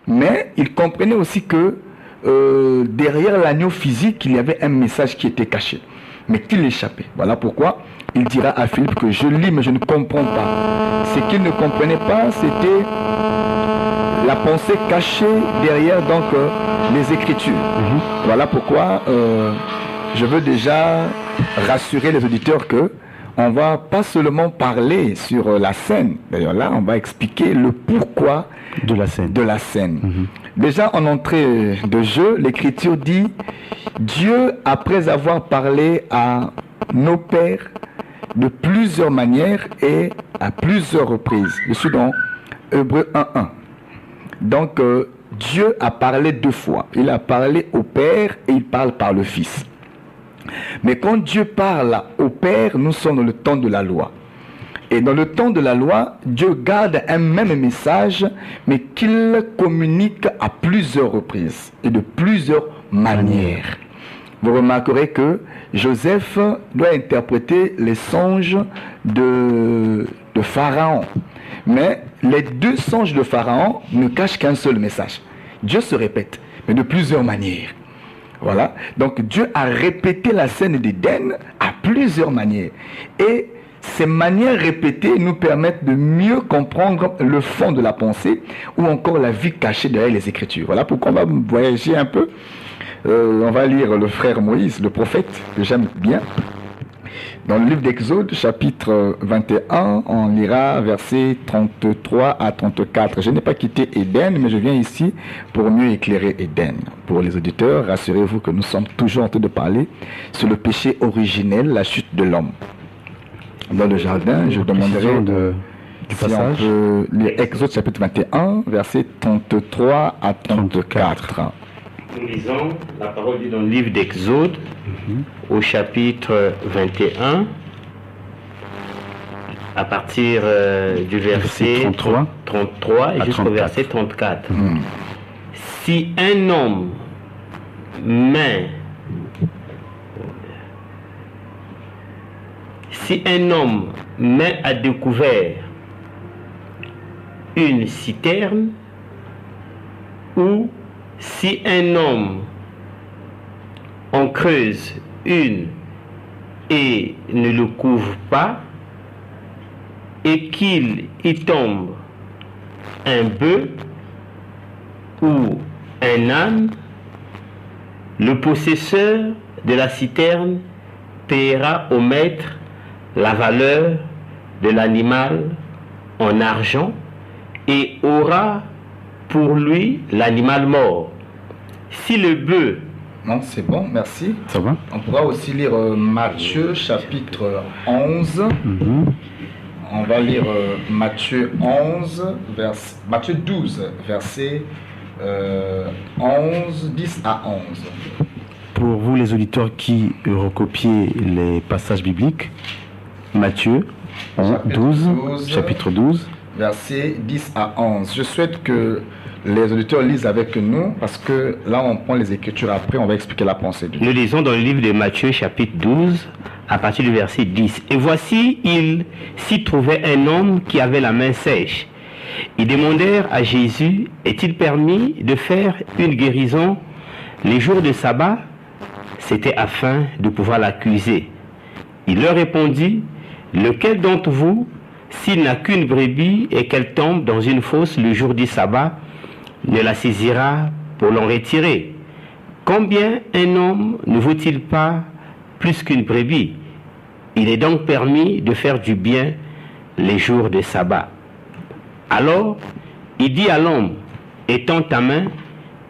Mais il comprenait aussi que derrière l'agneau physique, il y avait un message qui était caché, mais qui l'échappait. Voilà pourquoi il dira à Philippe que je lis, mais je ne comprends pas. Ce qu'il ne comprenait pas, c'était la pensée cachée derrière donc les Écritures. Voilà pourquoi je veux déjà rassurer les auditeurs que on va pas seulement parler sur la scène. D'ailleurs là, on va expliquer le pourquoi de la scène. Déjà en entrée de jeu, l'Écriture dit Dieu, après avoir parlé à nos pères de plusieurs manières et à plusieurs reprises. Je suis dans Hébreux 1:1. Donc Dieu a parlé 2 fois. Il a parlé au Père et il parle par le Fils. Mais quand Dieu parle au Père, nous sommes dans le temps de la loi. Et dans le temps de la loi, Dieu garde un même message, mais qu'il communique à plusieurs reprises et de plusieurs manières. Vous remarquerez que Joseph doit interpréter les songes de Pharaon. Mais les 2 songes de Pharaon ne cachent qu'un seul message. Dieu se répète, mais de plusieurs manières. Voilà. Donc Dieu a répété la scène d'Éden à plusieurs manières. Et ces manières répétées nous permettent de mieux comprendre le fond de la pensée ou encore la vie cachée derrière les Écritures. Voilà pourquoi on va voyager un peu. On va lire le frère Moïse, le prophète, que j'aime bien. Dans le livre d'Exode, chapitre 21, on lira versets 33 à 34. Je n'ai pas quitté Éden, mais je viens ici pour mieux éclairer Éden. Pour les auditeurs, rassurez-vous que nous sommes toujours en train de parler sur le péché originel, la chute de l'homme. Dans le jardin, je demanderai du passage. Si on peut lire Exode, chapitre 21, versets 33 à 34. Nous lisons la parole dit dans le livre d'Exode, au chapitre 21, à partir du verset 33 et jusqu'au verset 34. Si un homme met à découvert une citerne, ou si un homme en creuse une et ne le couvre pas, et qu'il y tombe un bœuf ou un âne, le possesseur de la citerne paiera au maître la valeur de l'animal en argent et aura pour lui l'animal mort. Si le bœuf... Non, c'est bon, merci. Ça va? On pourra aussi lire Matthieu chapitre 11. On va lire Matthieu 12, versets 10 à 11. Pour vous les auditeurs qui recopiez les passages bibliques, Matthieu 12, chapitre 12. Versets 10 à 11. Je souhaite que les auditeurs lisent avec nous, parce que là on prend les Écritures, après on va expliquer la pensée de Dieu. Nous lisons dans le livre de Matthieu chapitre 12 à partir du verset 10. Et voici, il s'y trouvait un homme qui avait la main sèche. Ils demandèrent à Jésus, est-il permis de faire une guérison les jours de sabbat? C'était afin de pouvoir l'accuser. Il leur répondit, lequel d'entre vous, s'il n'a qu'une brebis et qu'elle tombe dans une fosse le jour du sabbat, ne la saisira pour l'en retirer? Combien un homme ne vaut-il pas plus qu'une brebis? Il est donc permis de faire du bien les jours de sabbat. Alors, il dit à l'homme, étends ta main,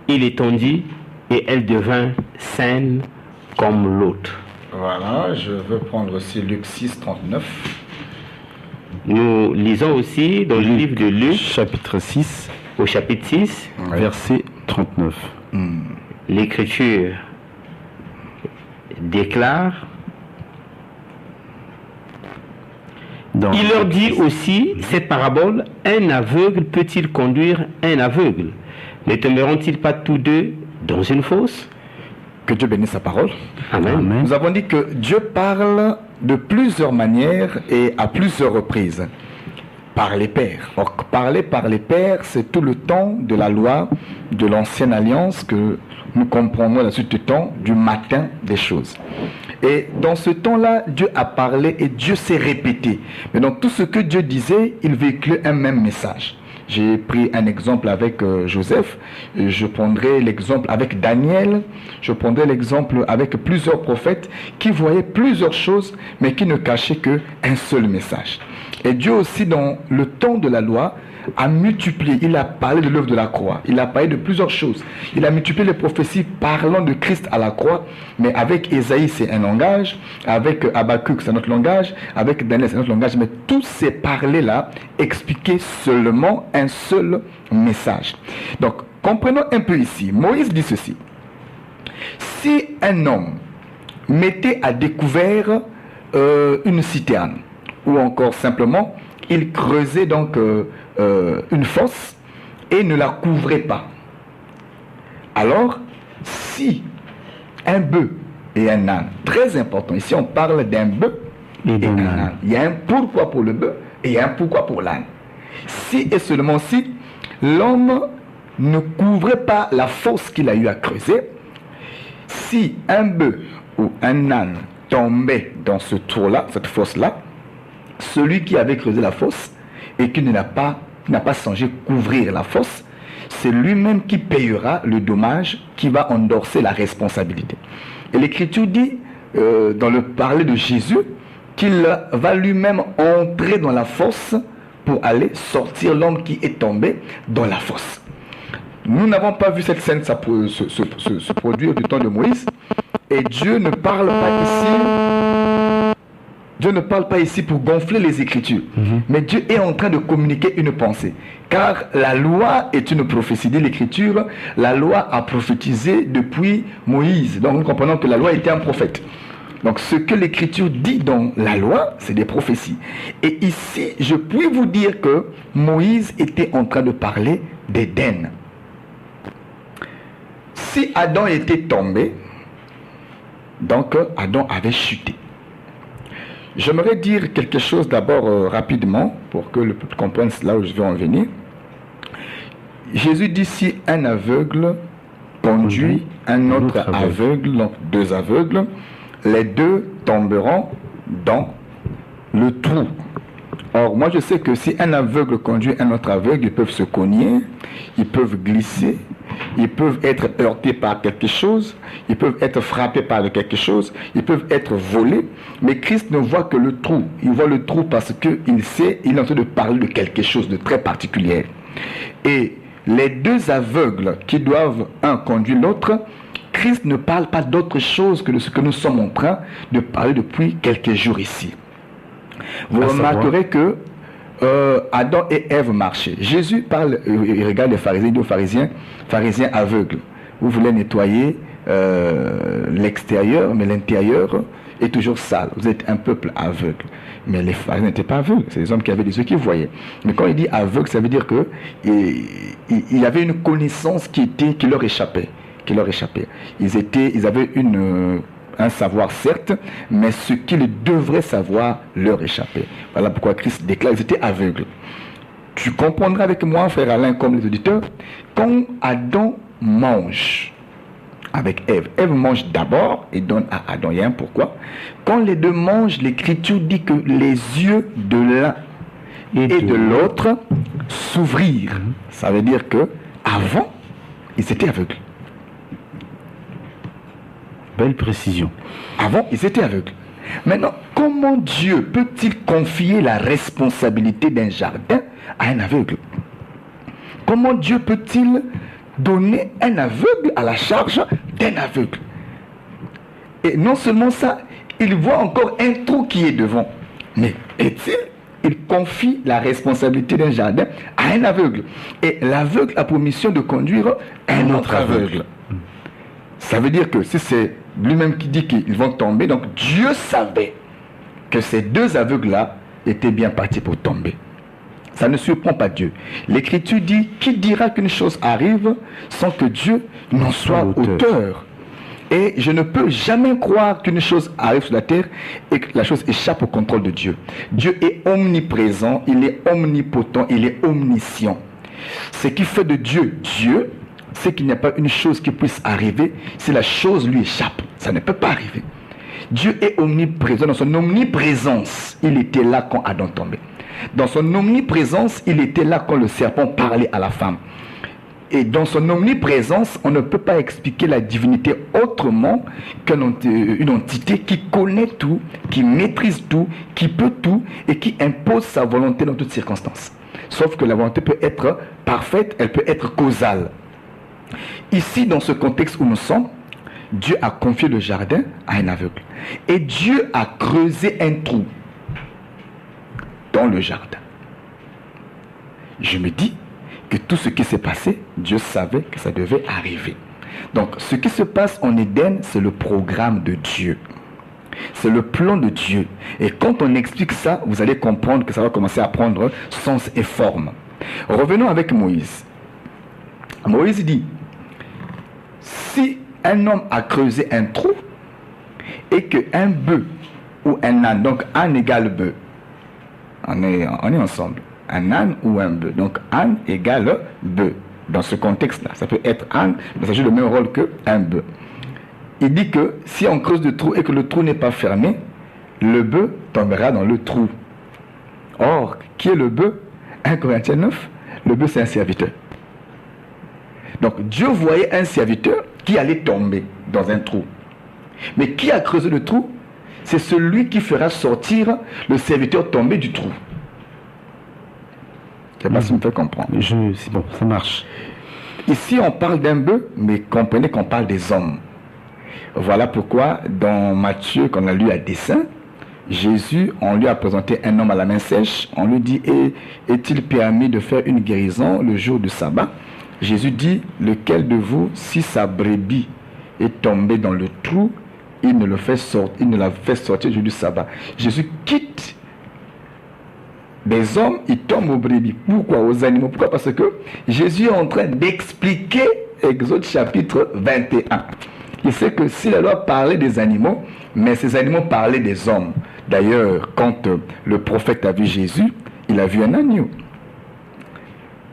il étendit et elle devint saine comme l'autre. Voilà, je veux prendre aussi Luc 6, 39. Nous lisons aussi dans le livre de Luc, chapitre 6, au chapitre 6, verset 39. L'Écriture déclare, il leur dit aussi cette parabole, un aveugle peut-il conduire un aveugle? Ne tomberont-ils pas tous deux dans une fosse? Que Dieu bénisse sa parole. Amen. Amen. Nous avons dit que Dieu parle de plusieurs manières et à plusieurs reprises. par les pères. Or, parler par les pères, c'est tout le temps de la loi de l'ancienne alliance que nous comprenons la suite du temps, du matin des choses. Et dans ce temps-là, Dieu a parlé et Dieu s'est répété. Mais dans tout ce que Dieu disait, il véhiculait un même message. J'ai pris un exemple avec Joseph, je prendrai l'exemple avec Daniel, je prendrai l'exemple avec plusieurs prophètes qui voyaient plusieurs choses, mais qui ne cachaient qu'un seul message. Et Dieu aussi, dans le temps de la loi, a multiplié. Il a parlé de l'œuvre de la croix. Il a parlé de plusieurs choses. Il a multiplié les prophéties parlant de Christ à la croix. Mais avec Ésaïe, c'est un langage. Avec Habakkuk, c'est un autre langage. Avec Daniel, c'est un autre langage. Mais tous ces parlers-là expliquaient seulement un seul message. Donc, comprenons un peu ici. Moïse dit ceci. Si un homme mettait à découvert une citerne, ou encore simplement, il creusait donc une fosse et ne la couvrait pas. Alors, si un bœuf et un âne, très important, ici on parle d'un bœuf et un âne. Il y a un pourquoi pour le bœuf et un pourquoi pour l'âne. Si et seulement si l'homme ne couvrait pas la fosse qu'il a eu à creuser, si un bœuf ou un âne tombait dans ce trou-là, cette fosse-là, celui qui avait creusé la fosse et qui n'a pas songé couvrir la fosse, c'est lui-même qui payera le dommage, qui va endosser la responsabilité. Et l'Écriture dit, dans le parler de Jésus, qu'il va lui-même entrer dans la fosse pour aller sortir l'homme qui est tombé dans la fosse. Nous n'avons pas vu cette scène se produire du temps de Moïse, et Dieu ne parle pas ici. Dieu ne parle pas ici pour gonfler les Écritures, mais Dieu est en train de communiquer une pensée. Car la loi est une prophétie. Dit l'Écriture, la loi a prophétisé depuis Moïse. Donc nous comprenons que la loi était un prophète. Donc ce que l'Écriture dit dans la loi, c'est des prophéties. Et ici, je puis vous dire que Moïse était en train de parler d'Éden. Si Adam était tombé, donc Adam avait chuté. J'aimerais dire quelque chose d'abord rapidement pour que le peuple comprenne là où je vais en venir. Jésus dit si un aveugle conduit un autre aveugle, donc deux aveugles, les deux tomberont dans le trou. Or, moi je sais que si un aveugle conduit un autre aveugle, ils peuvent se cogner, ils peuvent glisser, ils peuvent être heurtés par quelque chose, ils peuvent être frappés par quelque chose, ils peuvent être volés, mais Christ ne voit que le trou. Il voit le trou parce qu'il sait, il est en train de parler de quelque chose de très particulier. Et les deux aveugles qui doivent un conduire l'autre, Christ ne parle pas d'autre chose que de ce que nous sommes en train de parler depuis quelques jours ici. Vous remarquerez que Adam et Ève marchaient. Jésus parle, il regarde les pharisiens, il dit aux pharisiens, pharisiens aveugles, vous voulez nettoyer l'extérieur, mais l'intérieur est toujours sale. Vous êtes un peuple aveugle. Mais les pharisiens n'étaient pas aveugles, c'est des hommes qui avaient des yeux qui voyaient. Mais quand il dit aveugle, ça veut dire que il y avait une connaissance qui leur échappait. Ils avaient un savoir certes, mais ce qu'ils devraient savoir leur échappait. Voilà pourquoi Christ déclare qu'ils étaient aveugles. Tu comprendras avec moi, frère Alain, comme les auditeurs, quand Adam mange avec Ève, Ève mange d'abord et donne à Adam. Il y a un pourquoi. Quand les deux mangent, l'Écriture dit que les yeux de l'un et de l'autre s'ouvrirent. Ça veut dire que avant, ils étaient aveugles. Belle précision. Avant, ils étaient aveugles. Maintenant, comment Dieu peut-il confier la responsabilité d'un jardin à un aveugle? Comment Dieu peut-il donner un aveugle à la charge d'un aveugle? Et non seulement ça, il voit encore un trou qui est devant. Mais il confie la responsabilité d'un jardin à un aveugle. Et l'aveugle a pour mission de conduire un autre aveugle. Ça veut dire que si c'est lui-même qui dit qu'ils vont tomber, donc Dieu savait que ces deux aveugles-là étaient bien partis pour tomber. Ça ne surprend pas Dieu. L'Écriture dit, qui dira qu'une chose arrive sans que Dieu n'en soit auteur? Et je ne peux jamais croire qu'une chose arrive sur la terre et que la chose échappe au contrôle de Dieu. Dieu est omniprésent, il est omnipotent, il est omniscient. Ce qui fait de Dieu Dieu, c'est qu'il n'y a pas une chose qui puisse arriver si la chose lui échappe. Ça ne peut pas arriver. Dieu est omniprésent. Dans son omniprésence, il était là quand Adam tombait. Dans son omniprésence, il était là quand le serpent parlait à la femme. Et dans son omniprésence, on ne peut pas expliquer la divinité autrement qu'une entité qui connaît tout, qui maîtrise tout, qui peut tout et qui impose sa volonté dans toutes circonstances. Sauf que la volonté peut être parfaite, elle peut être causale. Ici, dans ce contexte où nous sommes, Dieu a confié le jardin à un aveugle. Et Dieu a creusé un trou dans le jardin. Je me dis que tout ce qui s'est passé, Dieu savait que ça devait arriver. Donc, ce qui se passe en Éden, c'est le programme de Dieu. C'est le plan de Dieu. Et quand on explique ça, vous allez comprendre que ça va commencer à prendre sens et forme. Revenons avec Moïse. Moïse dit, si un homme a creusé un trou et qu'un bœuf ou un âne, donc âne égale bœuf, on est ensemble, un âne ou un bœuf, donc âne égale bœuf. Dans ce contexte-là, ça peut être âne, mais ça joue le même rôle qu'un bœuf. Il dit que si on creuse le trou et que le trou n'est pas fermé, le bœuf tombera dans le trou. Or, qui est le bœuf? 1 Corinthiens 9, le bœuf c'est un serviteur. Donc Dieu voyait un serviteur qui allait tomber dans un trou. Mais qui a creusé le trou? C'est celui qui fera sortir le serviteur tombé du trou. Je ne sais pas si vous me faites comprendre. C'est bon, ça marche. Ici on parle d'un bœuf, mais comprenez qu'on parle des hommes. Voilà pourquoi dans Matthieu, qu'on a lu à dessein, Jésus, on lui a présenté un homme à la main sèche. On lui dit, est-il permis de faire une guérison le jour du sabbat? Jésus dit, lequel de vous, si sa brebis est tombée dans le trou, il ne la fait sortir le jour du sabbat. Jésus quitte des hommes, il tombe aux brebis. Pourquoi? Aux animaux. Pourquoi? Parce que Jésus est en train d'expliquer Exode chapitre 21. Il sait que si la loi parlait des animaux, mais ces animaux parlaient des hommes. D'ailleurs, quand le prophète a vu Jésus, il a vu un agneau.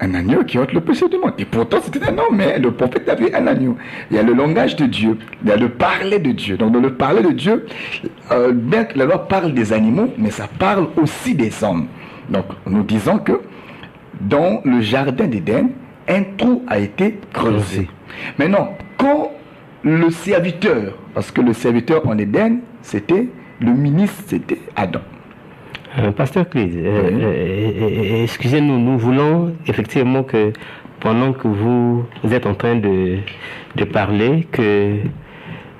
Un agneau qui ôte le péché du monde. Et pourtant, c'était un homme, mais le prophète a vu un agneau. Il y a le langage de Dieu, il y a le parler de Dieu. Donc, dans le parler de Dieu, bien que la loi parle des animaux, mais ça parle aussi des hommes. Donc, nous disons que dans le jardin d'Éden, un trou a été creusé. Maintenant, quand le serviteur, parce que le serviteur en Éden, c'était le ministre, c'était Adam. Pasteur Clé, excusez-nous, nous voulons effectivement que pendant que vous êtes en train de parler, que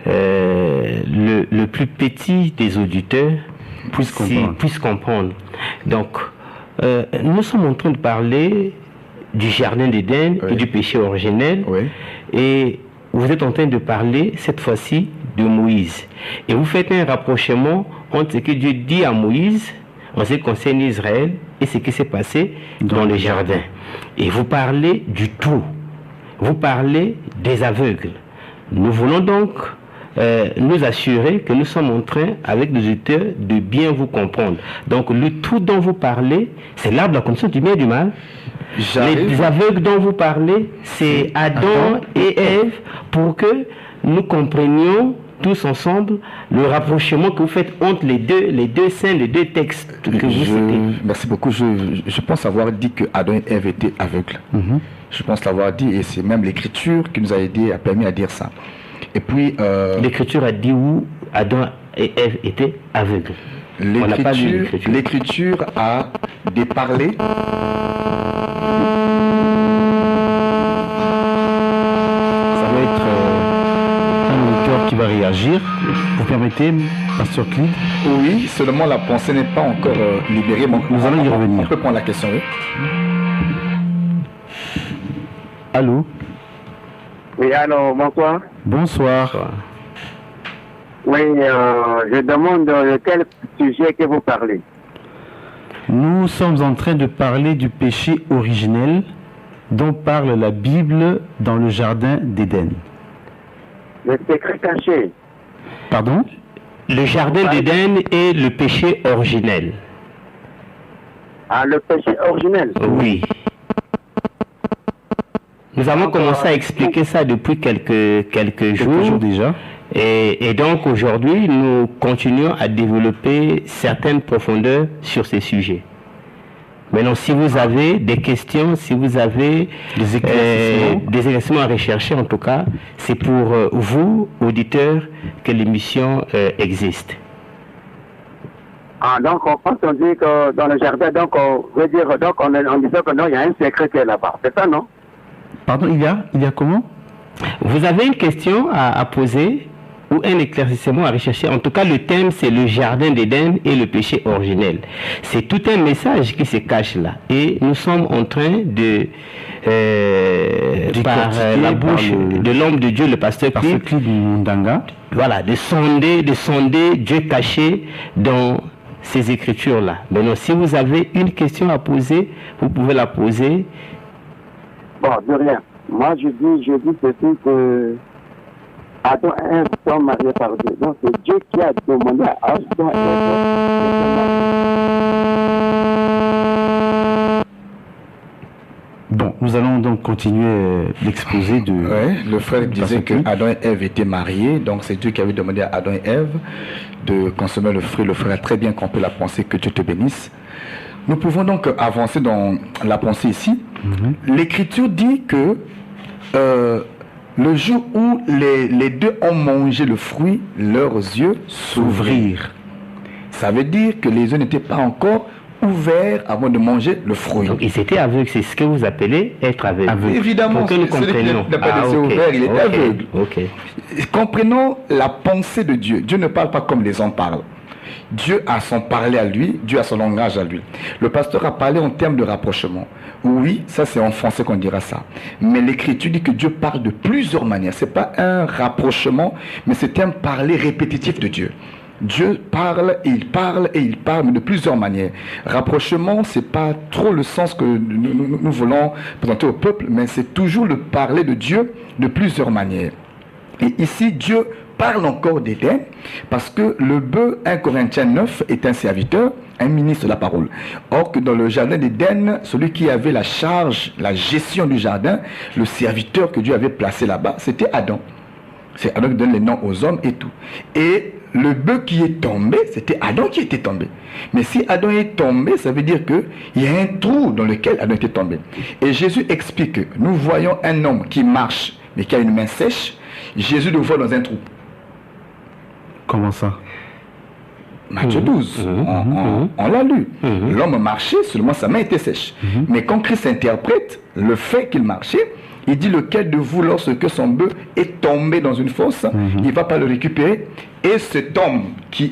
le plus petit des auditeurs puisse comprendre. Donc, nous sommes en train de parler du jardin d'Éden et du péché originel. Et vous êtes en train de parler cette fois-ci de Moïse. Et vous faites un rapprochement entre ce que Dieu dit à Moïse en ce qui concerne Israël et ce qui s'est passé dans le jardin. Et vous parlez du trou. Vous parlez des aveugles. Nous voulons donc nous assurer que nous sommes en train, avec les auditeurs, de bien vous comprendre. Donc le trou dont vous parlez, c'est l'arbre de la connaissance du bien et du mal. Les aveugles dont vous parlez, c'est Adam et Ève, pour que nous comprenions tous ensemble le rapprochement que vous faites entre les deux scènes, les deux textes que vous citez. Merci beaucoup. Je pense avoir dit que Adam et Ève étaient aveugles. Je pense l'avoir dit, et c'est même l'Écriture qui nous a aidé, a permis à dire ça. Et puis l'Écriture a dit où Adam et Ève étaient aveugles. L'Écriture a déparlé. Qui va réagir. Vous permettez, Pasteur Clé? Oui, seulement la pensée n'est pas encore libérée. Bon, nous allons y revenir. On peut prendre la question, oui. Allô? Oui, alors, bonsoir. Bonsoir. Oui, je demande de quel sujet que vous parlez. Nous sommes en train de parler du péché originel dont parle la Bible dans le jardin d'Éden. Le secret caché. Pardon? Le jardin d'Éden et le péché originel. Ah, le péché originel. Oui. Nous avons commencé à expliquer ça depuis quelques jours déjà. Et donc aujourd'hui, nous continuons à développer certaines profondeurs sur ces sujets. Maintenant, si vous avez des questions, si vous avez des éclaircissements à rechercher, en tout cas, c'est pour vous, auditeurs, que l'émission existe. Ah, donc quand on dit que dans le jardin, donc on veut dire, donc on disait que non, il y a un secret qui est là-bas. C'est ça, non? Pardon, il y a comment? Vous avez une question à poser ou un éclaircissement à rechercher. En tout cas, le thème, c'est le jardin d'Éden et le péché originel. C'est tout un message qui se cache là. Et nous sommes en train de, par la bouche de l'homme de Dieu, le pasteur Clip Mundanga, voilà, de sonder Dieu caché dans ces écritures-là. Maintenant, si vous avez une question à poser, vous pouvez la poser. Bon, de rien. Moi, je dis ceci que Adam et Ève sont mariés par Dieu. Donc, c'est Dieu qui a demandé à Adam et Ève. Bon, nous allons donc continuer l'exposé de... Ouais, le frère disait que Adam et Ève étaient mariés, donc c'est Dieu qui avait demandé à Adam et Ève de consommer le fruit. Le frère a très bien compris la pensée, que Dieu te bénisse. Nous pouvons donc avancer dans la pensée ici. L'Écriture dit que le jour où les deux ont mangé le fruit, leurs yeux s'ouvrirent. Ça veut dire que les yeux n'étaient pas encore ouverts avant de manger le fruit. Donc ils étaient aveugles, c'est ce que vous appelez être aveugle. Évidemment, pour que nous comprenions. N'a pas les yeux ouverts, il est aveugle. Ok. Comprenons la pensée de Dieu. Dieu ne parle pas comme les hommes parlent. Dieu a son parler à lui, Dieu a son langage à lui. Le pasteur a parlé en termes de rapprochement. Oui, ça c'est en français qu'on dira ça. Mais l'Écriture dit que Dieu parle de plusieurs manières. Ce n'est pas un rapprochement, mais c'est un parler répétitif de Dieu. Dieu parle et il parle et il parle, mais de plusieurs manières. Rapprochement, ce n'est pas trop le sens que nous voulons présenter au peuple, mais c'est toujours le parler de Dieu de plusieurs manières. Et ici, Dieu parle encore d'Éden, parce que le bœuf, 1 Corinthiens 9, est un serviteur, un ministre de la parole. Or que dans le jardin d'Éden, celui qui avait la charge, la gestion du jardin, le serviteur que Dieu avait placé là-bas, c'était Adam. C'est Adam qui donne les noms aux hommes et tout. Et le bœuf qui est tombé, c'était Adam qui était tombé. Mais si Adam est tombé, ça veut dire qu'il y a un trou dans lequel Adam était tombé. Et Jésus explique que nous voyons un homme qui marche, mais qui a une main sèche. Jésus le voit dans un trou. Comment ça? Matthieu 12, on l'a lu. L'homme marchait, seulement sa main était sèche. Mais quand Christ interprète le fait qu'il marchait, il dit lequel de vous, lorsque son bœuf est tombé dans une fosse, il ne va pas le récupérer. Et cet homme qui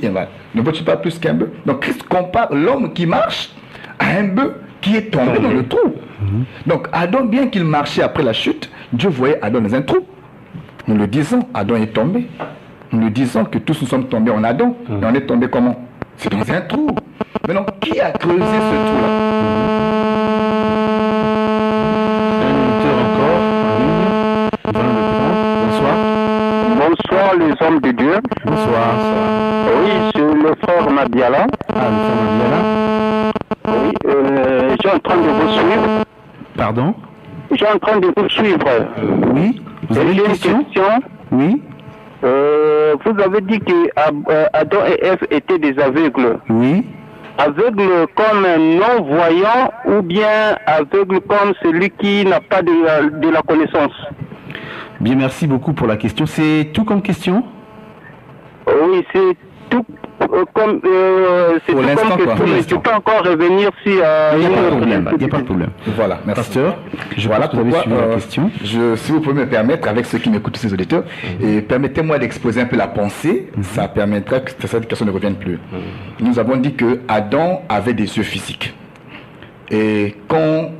ne vaut-il pas plus qu'un bœuf? Donc Christ compare l'homme qui marche à un bœuf qui est tombé dans le trou. Donc Adam, bien qu'il marchait après la chute, Dieu voyait Adam dans un trou. Nous le disons, Adam est tombé. Nous le disons que tous nous sommes tombés en Adam. Et on est tombé comment? C'est dans un trou. Maintenant, qui a creusé ce trou-là? Un auditeur encore en ligne. Nous allons le prendre. Bonsoir. Bonsoir les hommes de Dieu. Bonsoir. Oui, c'est le frère Madiala. Ah, le frère Madiala. Oui, je suis en train de vous suivre. Pardon? Je suis en train de vous suivre. Oui. Vous avez une question? Oui. Vous avez dit que Adam et Ève étaient des aveugles. Oui. Aveugle comme un non-voyant ou bien aveugle comme celui qui n'a pas de la connaissance? Bien, merci beaucoup pour la question. C'est tout comme question? Oui, c'est tout comme c'est pour tout l'instant, comme question. Mais tu peux encore revenir si il n'y a pas de problème. Il n'y a pas de problème. Voilà, merci. Pasteur, je voilà pense que vous avez suivi la question. Si vous pouvez me permettre, avec ceux qui m'écoutent, ces auditeurs, et permettez-moi d'exposer un peu la pensée, ça permettra que cette question ne revienne plus. Nous avons dit que Adam avait des yeux physiques. Et quand,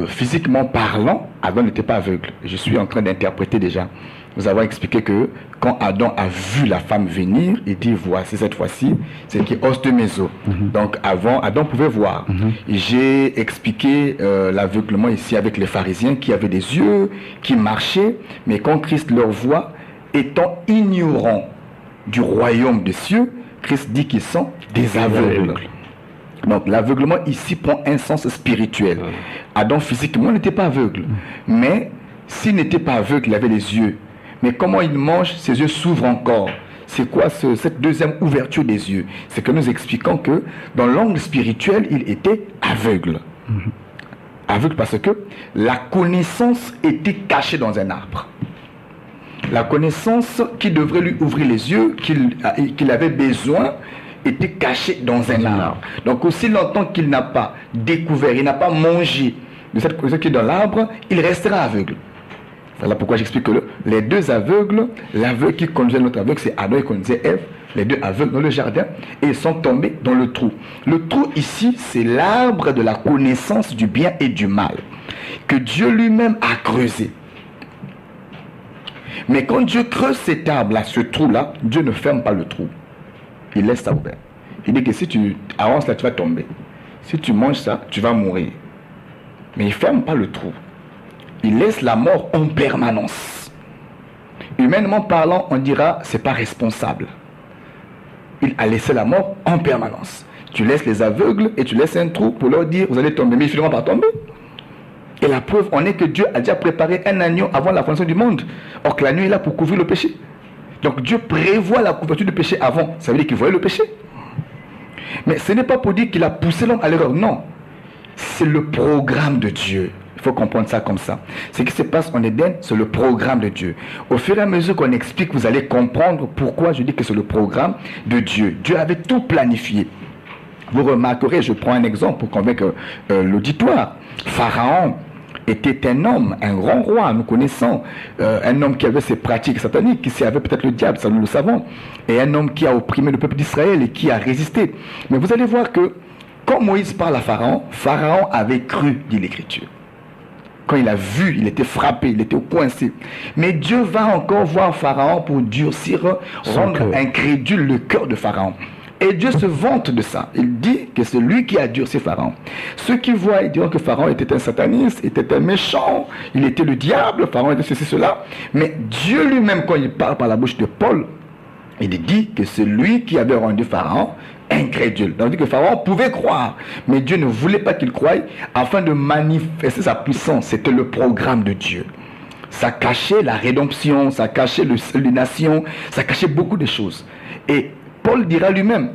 physiquement parlant, Adam n'était pas aveugle. Je suis en train d'interpréter déjà. Nous avons expliqué que quand Adam a vu la femme venir, il dit voici cette fois-ci, c'est qui os de mes os. Donc avant, Adam pouvait voir. J'ai expliqué l'aveuglement ici avec les pharisiens qui avaient des yeux, qui marchaient, mais quand Christ leur voit, étant ignorants du royaume des cieux, Christ dit qu'ils sont des aveugles. Donc l'aveuglement ici prend un sens spirituel. Adam physiquement n'était pas aveugle, mais s'il n'était pas aveugle, il avait les yeux. Mais comment il mange, ses yeux s'ouvrent encore. C'est quoi cette deuxième ouverture des yeux? C'est que nous expliquons que dans l'angle spirituel, il était aveugle. Aveugle parce que la connaissance était cachée dans un arbre. La connaissance qui devrait lui ouvrir les yeux, qu'il avait besoin, était cachée dans un arbre. Donc aussi longtemps qu'il n'a pas découvert, il n'a pas mangé de cette connaissance qui est dans l'arbre, il restera aveugle. Voilà pourquoi j'explique que les deux aveugles, l'aveugle qui conduisait notre aveugle, c'est Adam et conduisait Ève, les deux aveugles dans le jardin, et ils sont tombés dans le trou. Le trou ici, c'est l'arbre de la connaissance du bien et du mal, que Dieu lui-même a creusé. Mais quand Dieu creuse cet arbre-là, ce trou-là, Dieu ne ferme pas le trou. Il laisse ça ouvert. Il dit que si tu avances là, tu vas tomber. Si tu manges ça, tu vas mourir. Mais il ne ferme pas le trou. Il laisse la mort en permanence. Humainement parlant, on dira, c'est pas responsable. Il a laissé la mort en permanence. Tu laisses les aveugles et tu laisses un trou pour leur dire, vous allez tomber, mais ils finiront par tomber. Et la preuve en est que Dieu a déjà préparé un agneau avant la fondation du monde. Or que l'agneau est là pour couvrir le péché. Donc Dieu prévoit la couverture du péché avant. Ça veut dire qu'il voyait le péché. Mais ce n'est pas pour dire qu'il a poussé l'homme à l'erreur. Non. C'est le programme de Dieu. Il faut comprendre ça comme ça. Ce qui se passe en Éden, c'est le programme de Dieu. Au fur et à mesure qu'on explique, vous allez comprendre pourquoi je dis que c'est le programme de Dieu. Dieu avait tout planifié. Vous remarquerez, je prends un exemple pour convaincre l'auditoire. Pharaon était un homme, un grand roi, nous connaissons, un homme qui avait ses pratiques sataniques, qui servait peut-être le diable, ça nous le savons, et un homme qui a opprimé le peuple d'Israël et qui a résisté. Mais vous allez voir que quand Moïse parle à Pharaon, Pharaon avait cru, dit l'Écriture. Quand il a vu, il était frappé, il était coincé. Mais Dieu va encore voir Pharaon pour durcir, rendre incrédule le cœur de Pharaon. Et Dieu se vante de ça. Il dit que c'est lui qui a durci Pharaon. Ceux qui voient, ils diront que Pharaon était un sataniste, était un méchant, il était le diable, Pharaon était ceci, cela. Mais Dieu lui-même, quand il parle par la bouche de Paul, il dit que c'est lui qui avait rendu Pharaon incrédule. Donc, il dit que Pharaon pouvait croire, mais Dieu ne voulait pas qu'il croie afin de manifester sa puissance. C'était le programme de Dieu. Ça cachait la rédemption, ça cachait les nations, ça cachait beaucoup de choses. Et Paul dira lui-même,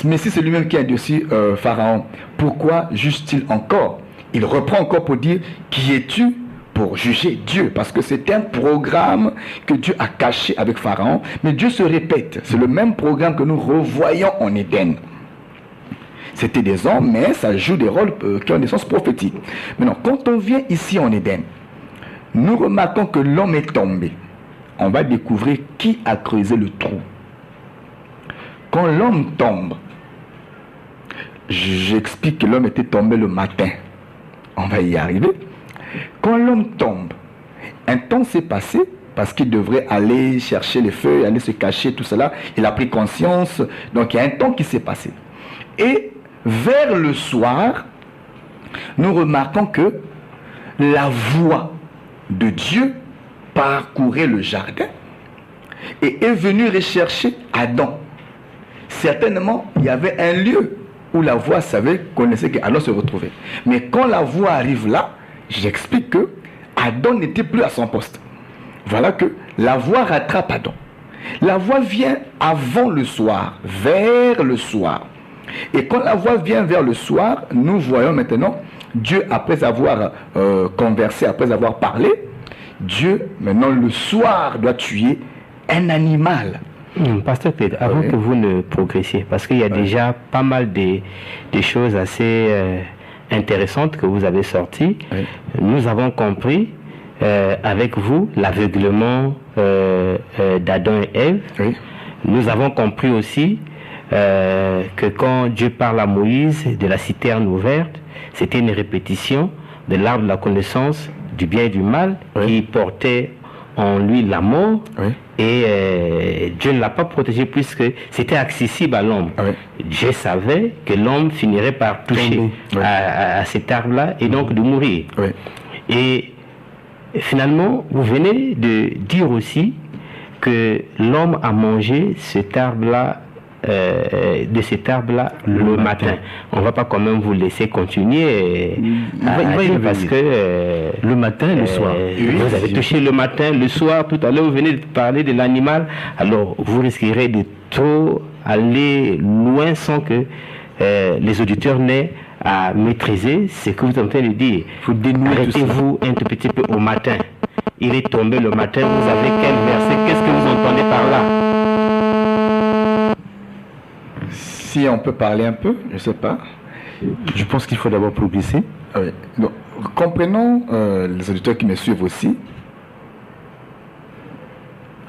mais si c'est lui-même qui a endurci Pharaon, pourquoi juge-t-il encore? Il reprend encore pour dire, qui es-tu pour juger Dieu? Parce que c'est un programme que Dieu a caché avec Pharaon, mais Dieu se répète. C'est le même programme que nous revoyons en Éden. C'était des hommes, mais ça joue des rôles qui ont des sens prophétiques. Maintenant, quand on vient ici en Éden, nous remarquons que l'homme est tombé. On va découvrir qui a creusé le trou. Quand l'homme tombe, j'explique que l'homme était tombé le matin. On va y arriver. Quand l'homme tombe, un temps s'est passé parce qu'il devrait aller chercher les feuilles, aller se cacher, tout cela. Il a pris conscience. Donc il y a un temps qui s'est passé. Et vers le soir, nous remarquons que la voix de Dieu parcourait le jardin et est venue rechercher Adam. Certainement, il y avait un lieu où la voix connaissait qu'Adam se retrouvait. Mais quand la voix arrive là, j'explique que Adam n'était plus à son poste. Voilà que la voix rattrape Adam. La voix vient avant le soir, vers le soir. Et quand la voix vient vers le soir, nous voyons maintenant Dieu, après avoir conversé, après avoir parlé, Dieu, maintenant le soir, doit tuer un animal. Pasteur Pedro, avant que vous ne progressiez, parce qu'il y a déjà pas mal de choses assez intéressantes que vous avez sorties, nous avons compris avec vous l'aveuglement d'Adam et Ève. Nous avons compris aussi que quand Dieu parle à Moïse de la citerne ouverte, c'était une répétition de l'arbre de la connaissance du bien et du mal qui portait en lui la mort. Et Dieu ne l'a pas protégé puisque c'était accessible à l'homme. Dieu savait que l'homme finirait par toucher à cet arbre-là et donc de mourir. Et finalement, vous venez de dire aussi que l'homme a mangé cet arbre-là, de cet arbre-là le matin. On ne va pas quand même vous laisser continuer parce que le matin et le soir. Vous avez touché le matin, le soir, tout à l'heure vous venez de parler de l'animal, alors vous risquerez de trop aller loin sans que les auditeurs n'aient à maîtriser ce que vous êtes en train de dire. Arrêtez-vous un tout petit peu au matin. Il est tombé le matin, vous avez quel verset? Qu'est-ce que vous entendez par là? Si on peut parler un peu, je ne sais pas. Je pense qu'il faut d'abord progresser. Oui. Donc, comprenons les auditeurs qui me suivent aussi.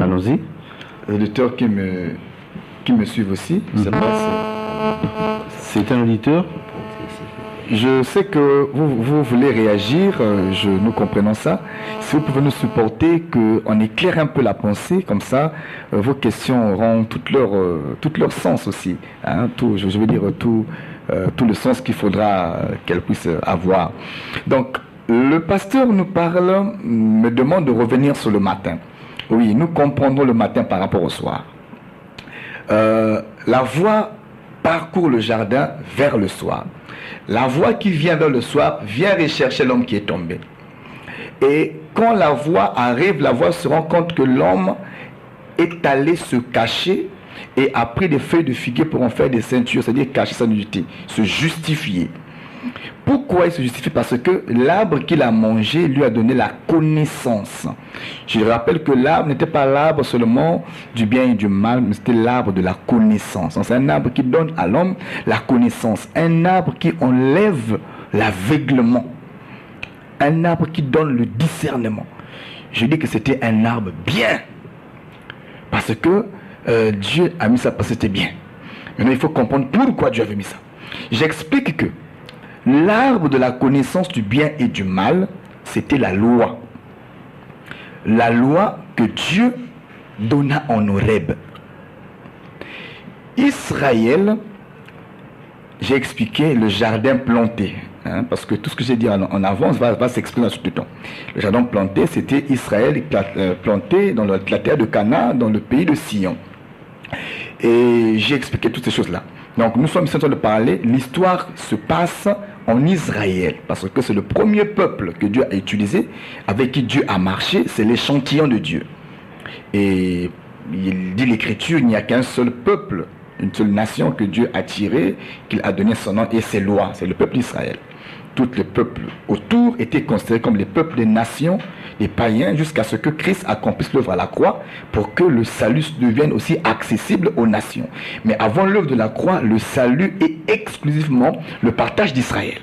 Allons-y. Les auditeurs qui me suivent aussi. Je sais pas c'est un auditeur. Je sais que vous voulez réagir, nous comprenons ça. Si vous pouvez nous supporter, qu'on éclaire un peu la pensée, comme ça, vos questions auront tout leur sens aussi. Hein, je veux dire, tout le sens qu'il faudra qu'elles puissent avoir. Donc, le pasteur me demande de revenir sur le matin. Oui, nous comprendrons le matin par rapport au soir. La voie parcourt le jardin vers le soir. La voix qui vient vers le soir vient rechercher l'homme qui est tombé. Et quand la voix arrive, la voix se rend compte que l'homme est allé se cacher et a pris des feuilles de figuier pour en faire des ceintures, c'est-à-dire cacher sa nudité, se justifier. Pourquoi il se justifie? Parce que l'arbre qu'il a mangé lui a donné la connaissance. Je rappelle que l'arbre n'était pas l'arbre seulement du bien et du mal, mais c'était l'arbre de la connaissance. C'est un arbre qui donne à l'homme la connaissance. Un arbre qui enlève l'aveuglement. Un arbre qui donne le discernement. Je dis que c'était un arbre bien. Parce que Dieu a mis ça parce que c'était bien. Maintenant, il faut comprendre pourquoi Dieu avait mis ça. J'explique que l'arbre de la connaissance du bien et du mal, c'était la loi. La loi que Dieu donna en Horeb. Israël, j'ai expliqué le jardin planté. Hein, parce que tout ce que j'ai dit en avance va s'exprimer dans tout le temps. Le jardin planté, c'était Israël planté dans la terre de Canaan, dans le pays de Sion. Et j'ai expliqué toutes ces choses-là. Donc nous sommes en train de parler, l'histoire se passe en Israël, parce que c'est le premier peuple que Dieu a utilisé, avec qui Dieu a marché, c'est l'échantillon de Dieu. Et il dit l'Écriture, il n'y a qu'un seul peuple, une seule nation que Dieu a tirée, qu'il a donné son nom et ses lois, c'est le peuple d'Israël. Tous les peuples autour étaient considérés comme les peuples des nations, les païens, jusqu'à ce que Christ accomplisse l'œuvre à la croix pour que le salut devienne aussi accessible aux nations. Mais avant l'œuvre de la croix, le salut est exclusivement le partage d'Israël,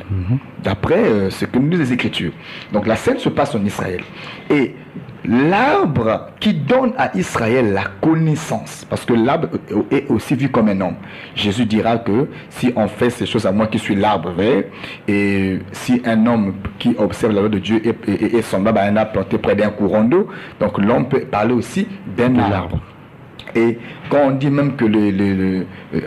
d'après ce que nous disent les Écritures. Donc la scène se passe en Israël. Et l'arbre qui donne à Israël la connaissance, parce que l'arbre est aussi vu comme un homme. Jésus dira que si on fait ces choses à moi qui suis l'arbre vert, et si un homme qui observe la loi de Dieu est semblable à un arbre planté près d'un courant d'eau, donc l'homme peut parler aussi d'un arbre. Et quand on dit même que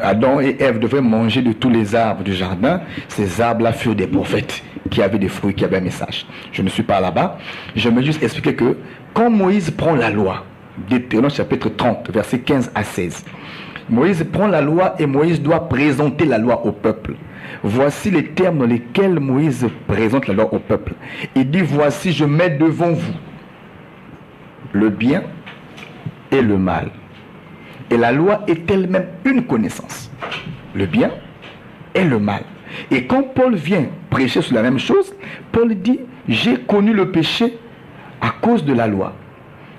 Adam et Ève devaient manger de tous les arbres du jardin, ces arbres-là furent des prophètes qui avaient des fruits, qui avaient un message. Je ne suis pas là-bas. Je vais juste expliquer que quand Moïse prend la loi, Deutéronome chapitre 30, versets 15 à 16, Moïse prend la loi et Moïse doit présenter la loi au peuple. Voici les termes dans lesquels Moïse présente la loi au peuple. Il dit, voici, je mets devant vous le bien et le mal. Et la loi est elle-même une connaissance. Le bien et le mal. Et quand Paul vient prêcher sur la même chose, Paul dit, j'ai connu le péché à cause de la loi.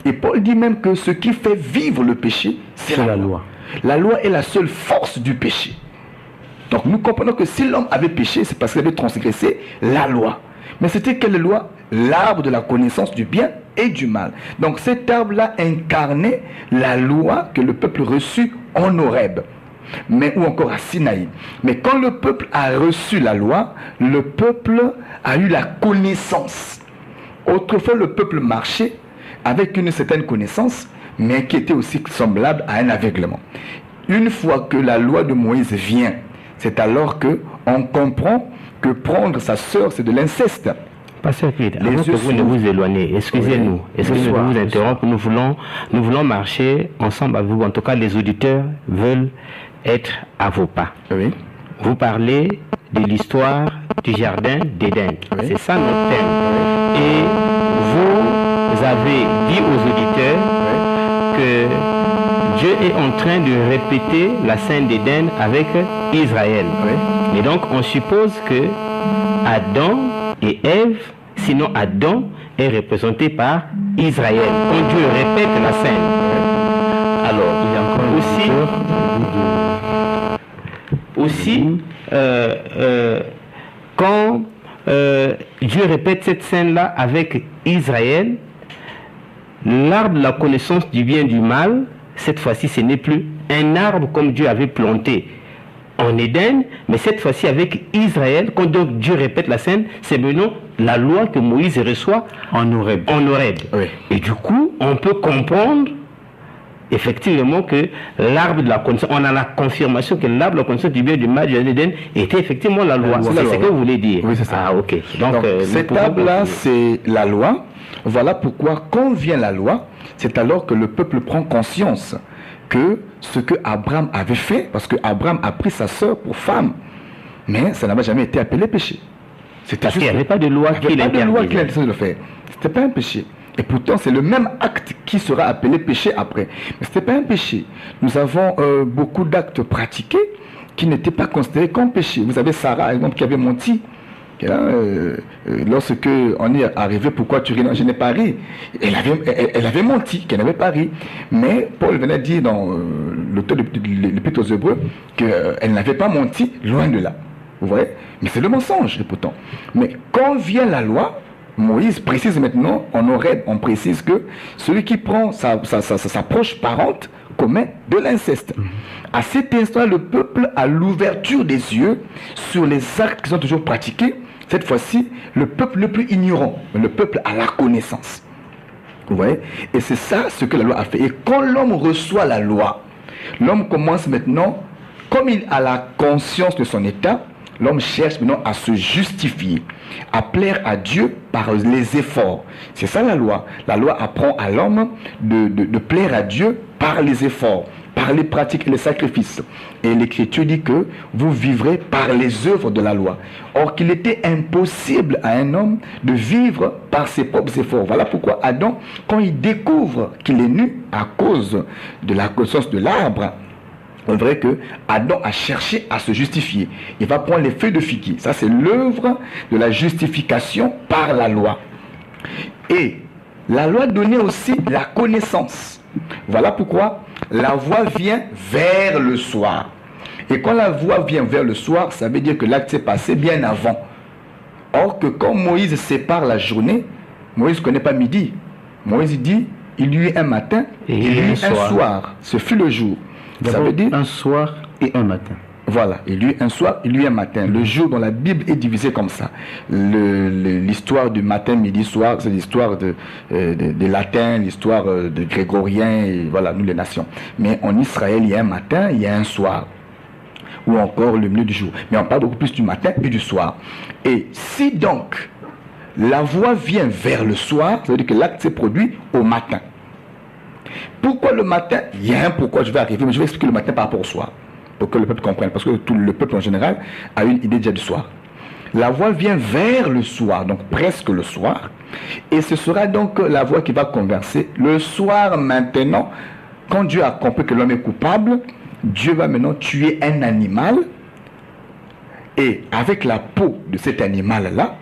Et Paul dit même que ce qui fait vivre le péché, c'est la loi. La loi est la seule force du péché. Donc nous comprenons que si l'homme avait péché, c'est parce qu'il avait transgressé la loi. Mais c'était quelle loi? L'arbre de la connaissance du bien et du mal. Donc cet arbre-là incarnait la loi que le peuple reçut en Horeb, ou encore à Sinaï. Mais quand le peuple a reçu la loi, le peuple a eu la connaissance. Autrefois, le peuple marchait avec une certaine connaissance, mais qui était aussi semblable à un aveuglement. Une fois que la loi de Moïse vient, c'est alors qu'on comprend que prendre sa sœur, c'est de l'inceste. Pasteur Pete, Les avant que yeux vous ne s'ouvrent. vous éloignez, excusez-nous, excusez-nous de vous interrompre, nous voulons marcher ensemble avec vous. En tout cas, les auditeurs veulent être à vos pas. Oui. Vous parlez de l'histoire du jardin d'Éden. Oui. C'est ça notre thème. Et vous avez dit aux auditeurs que Dieu est en train de répéter la scène d'Éden avec Israël. Oui. Et donc on suppose que Adam et Ève, sinon Adam, est représenté par Israël. Quand Dieu répète la scène. Alors, il y a encore aussi, quand Dieu répète cette scène-là avec Israël, l'arbre de la connaissance du bien et du mal, cette fois-ci, ce n'est plus un arbre comme Dieu avait planté en Éden, mais cette fois-ci avec Israël, quand donc Dieu répète la scène, c'est maintenant la loi que Moïse reçoit En Horeb. Oui. Et du coup, on peut comprendre effectivement que l'arbre de la connaissance, on a la confirmation que l'arbre de la connaissance du bien et du mal de l'Éden était effectivement la loi. C'est C'est la ce loi, que oui. vous voulez dire. Oui, c'est ça. Ah, ok. Donc, nous cet pouvons arbre-là, continuer. c'est la loi. Voilà pourquoi, quand vient la loi, c'est alors que le peuple prend conscience que ce que Abraham avait fait, parce que Abraham a pris sa sœur pour femme, mais ça n'avait jamais été appelé péché. C'était Parce qu'il n'y juste- avait pas de loi il n'y qui avait pas de loi qui l'interdisait. l'interdisait de le faire. C'était pas un péché. Et pourtant, c'est le même acte qui sera appelé péché après. Mais ce n'était pas un péché. Nous avons beaucoup d'actes pratiqués qui n'étaient pas considérés comme péché. Vous avez Sarah, par exemple, qui avait menti. Lorsque on est arrivé, pourquoi tu ris? Non, je n'ai pas ri. Elle avait menti, qu'elle n'avait pas ri. Mais Paul venait dire dans l'auteur de l'Épître aux Hébreux qu'elle n'avait pas menti, loin de là. Vous voyez? Mais c'est le mensonge, et pourtant. Mais quand vient la loi, Moïse précise maintenant, on précise que celui qui prend sa proche parente commet de l'inceste. À cet instant, le peuple a l'ouverture des yeux sur les actes qui sont toujours pratiqués. Cette fois-ci, le peuple le plus ignorant, mais le peuple a la connaissance. Vous voyez? Et c'est ça ce que la loi a fait. Et quand l'homme reçoit la loi, l'homme commence maintenant, comme il a la conscience de son état, l'homme cherche maintenant à se justifier, à plaire à Dieu par les efforts. C'est ça la loi. La loi apprend à l'homme de plaire à Dieu par les efforts, par les pratiques et les sacrifices. Et l'Écriture dit que vous vivrez par les œuvres de la loi. Or qu'il était impossible à un homme de vivre par ses propres efforts. Voilà pourquoi Adam, quand il découvre qu'il est nu à cause de la connaissance de l'arbre, c'est vrai que Adam a cherché à se justifier. Il va prendre les feuilles de figuier. Ça, c'est l'œuvre de la justification par la loi. Et la loi donnait aussi la connaissance. Voilà pourquoi la voix vient vers le soir. Et quand la voix vient vers le soir, ça veut dire que l'acte s'est passé bien avant. Or que quand Moïse sépare la journée, Moïse ne connaît pas midi. Moïse dit, il y eut un matin et il y eut un soir. Ce fut le jour. Ça veut dire un soir et un matin. Voilà, il y eut un soir, il y eut un matin. Le jour dans la Bible est divisé comme ça. L'histoire du matin, midi, soir, c'est l'histoire de latin, l'histoire de grégorien, et voilà, nous les nations. Mais en Israël, il y a un matin, il y a un soir. Ou encore le milieu du jour. Mais on parle beaucoup plus du matin et du soir. Et si donc la voix vient vers le soir, ça veut dire que l'acte s'est produit au matin. Pourquoi le matin? Il y a un pourquoi, je vais arriver, mais je vais expliquer le matin par rapport au soir, pour que le peuple comprenne, parce que tout le peuple en général a une idée déjà du soir. La voix vient vers le soir, donc presque le soir, et ce sera donc la voix qui va converser. Le soir maintenant, quand Dieu a compris que l'homme est coupable, Dieu va maintenant tuer un animal, et avec la peau de cet animal-là,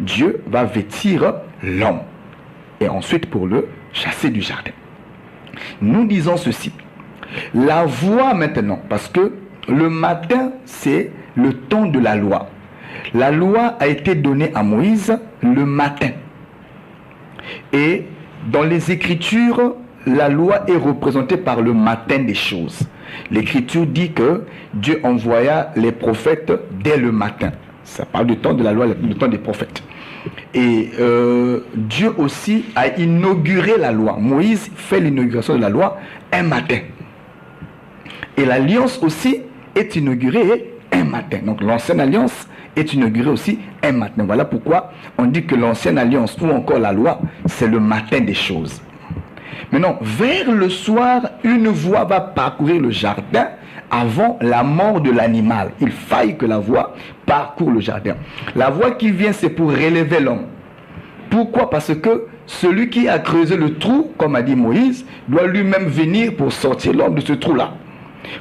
Dieu va vêtir l'homme, et ensuite pour le chasser du jardin. Nous disons ceci, la voix maintenant, parce que le matin c'est le temps de la loi. La loi a été donnée à Moïse le matin. Et dans les Écritures, la loi est représentée par le matin des choses. L'Écriture dit que Dieu envoya les prophètes dès le matin. Ça parle du temps de la loi, le temps des prophètes. Et Dieu aussi a inauguré la loi. Moïse fait l'inauguration de la loi un matin. Et l'alliance aussi est inaugurée un un matin. Donc l'ancienne alliance est inaugurée aussi un matin. Voilà pourquoi on dit que l'ancienne alliance ou encore la loi, c'est le matin des choses. Maintenant, vers le soir, une voix va parcourir le jardin avant la mort de l'animal. Il faille que la voix parcourt le jardin. La voix qui vient, c'est pour relever l'homme. Pourquoi? Parce que celui qui a creusé le trou, comme a dit Moïse, doit lui-même venir pour sortir l'homme de ce trou-là.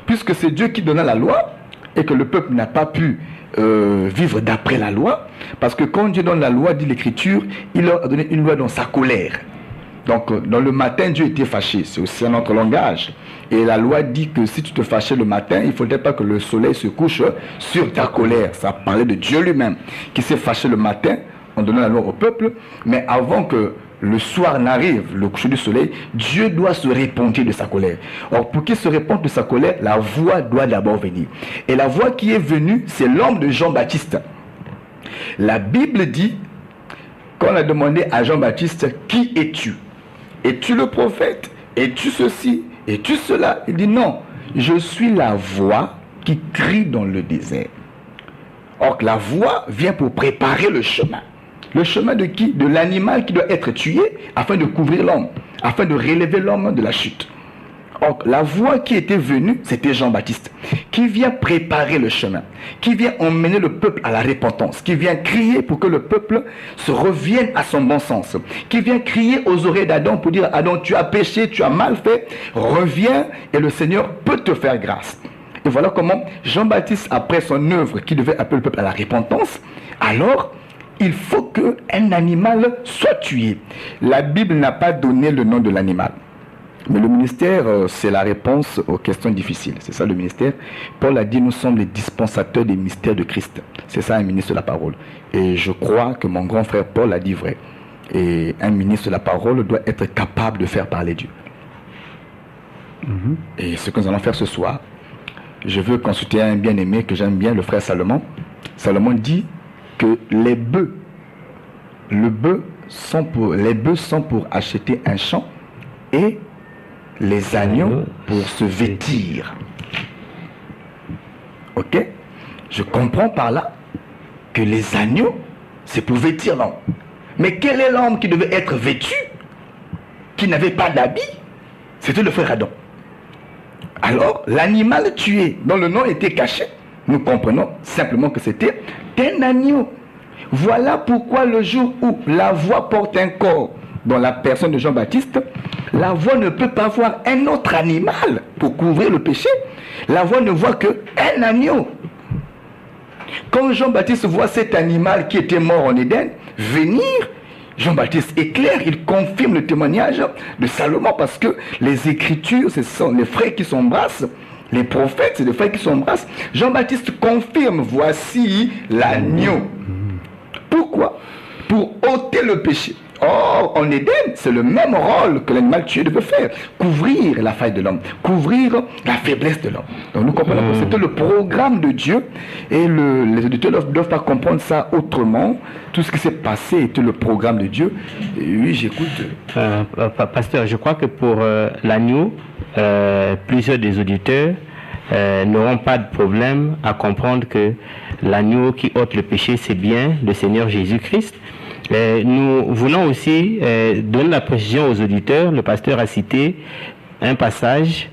Puisque c'est Dieu qui donna la loi et que le peuple n'a pas pu vivre d'après la loi, parce que quand Dieu donne la loi, dit l'Écriture, il leur a donné une loi dans sa colère. Donc dans le matin, Dieu était fâché, c'est aussi un autre langage. Et la loi dit que si tu te fâchais le matin, il ne faudrait pas que le soleil se couche sur ta colère. Ça parlait de Dieu lui-même, qui s'est fâché le matin, en donnant la loi au peuple, mais avant que le soir n'arrive, le coucher du soleil, Dieu doit se repentir de sa colère. Or, pour qu'il se repente de sa colère, la voix doit d'abord venir. Et la voix qui est venue, c'est l'homme de Jean-Baptiste. La Bible dit, quand on a demandé à Jean-Baptiste, qui es-tu? Es-tu le prophète? Es-tu ceci? Es-tu cela? Il dit non, je suis la voix qui crie dans le désert. Or, la voix vient pour préparer le chemin. Le chemin de qui? De l'animal qui doit être tué afin de couvrir l'homme, afin de relever l'homme de la chute. Or, la voix qui était venue, c'était Jean-Baptiste, qui vient préparer le chemin, qui vient emmener le peuple à la repentance, qui vient crier pour que le peuple se revienne à son bon sens, qui vient crier aux oreilles d'Adam pour dire, Adam, tu as péché, tu as mal fait, reviens et le Seigneur peut te faire grâce. Et voilà comment Jean-Baptiste, après son œuvre qui devait appeler le peuple à la repentance, alors il faut qu'un animal soit tué. La Bible n'a pas donné le nom de l'animal. Mais le ministère, c'est la réponse aux questions difficiles. C'est ça le ministère. Paul a dit, nous sommes les dispensateurs des mystères de Christ. C'est ça un ministre de la parole. Et je crois que mon grand frère Paul a dit vrai. Et un ministre de la parole doit être capable de faire parler Dieu. Et ce que nous allons faire ce soir, je veux consulter un bien-aimé que j'aime bien, le frère Salomon. Salomon dit que les bœufs sont pour acheter un champ et les agneaux pour se vêtir. Ok? Je comprends par là que les agneaux, c'est pour vêtir l'homme. Mais quel est l'homme qui devait être vêtu, qui n'avait pas d'habit? C'était le frère Adam. Alors, l'animal tué, dont le nom était caché, nous comprenons simplement que c'était un agneau. Voilà pourquoi le jour où la voix porte un corps dans la personne de Jean-Baptiste, la voix ne peut pas voir un autre animal pour couvrir le péché. La voix ne voit qu'un agneau. Quand Jean-Baptiste voit cet animal qui était mort en Éden venir, Jean-Baptiste est clair, il confirme le témoignage de Salomon parce que les Écritures, ce sont les frères qui s'embrassent. Les prophètes, c'est les frères qui s'embrassent. Jean-Baptiste confirme, voici l'agneau. Pourquoi? Pour ôter le péché. Or, en Éden, c'est le même rôle que l'animal tué devait faire. Couvrir la faille de l'homme, couvrir la faiblesse de l'homme. Donc nous comprenons que c'était le programme de Dieu et les auditeurs ne doivent pas comprendre ça autrement. Tout ce qui s'est passé était le programme de Dieu. Et oui, j'écoute. Pasteur, je crois que pour l'agneau, plusieurs des auditeurs n'auront pas de problème à comprendre que l'agneau qui ôte le péché, c'est bien le Seigneur Jésus-Christ. Nous voulons aussi donner la précision aux auditeurs. Le pasteur a cité un passage